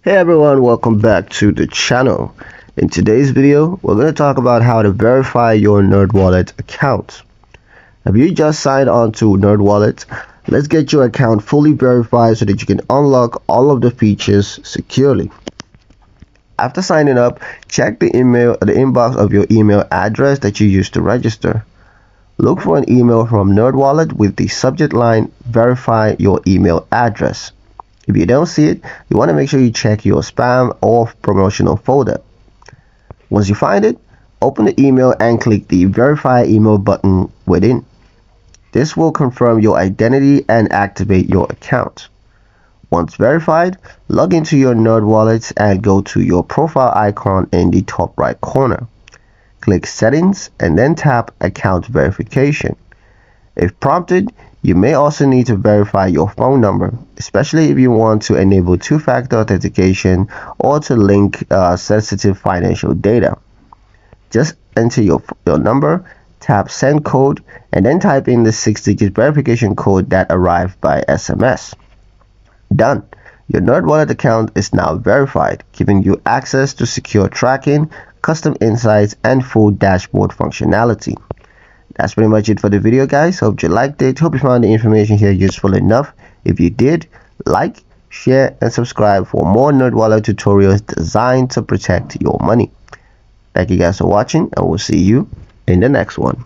Hey everyone, welcome back to the channel. In today's video, we're going to talk about how to verify your NerdWallet account. Have you just signed on to NerdWallet? Let's get your account fully verified so that you can unlock all of the features securely. After signing up, check the inbox of your email address that you used to register. Look for an email from NerdWallet with the subject line "Verify your email address." If you don't see it, you want to make sure you check your spam or promotional folder. Once you find it, open the email and click the Verify Email button within. This will confirm your identity and activate your account. Once verified, log into your NerdWallet and go to your profile icon in the top right corner. Click Settings and then tap Account Verification. If prompted, you may also need to verify your phone number, especially if you want to enable two-factor authentication or to link sensitive financial data. Just enter your number, tap Send Code, and then type in the 6-digit verification code that arrived by SMS. Done. Your NerdWallet account is now verified, giving you access to secure tracking, custom insights, and full dashboard functionality. That's pretty much it for the video, guys. Hope you liked it. Hope you found the information here useful enough. If you did, like, share, and subscribe for more NerdWallet tutorials designed to protect your money. Thank you guys for watching, and we'll see you in the next one.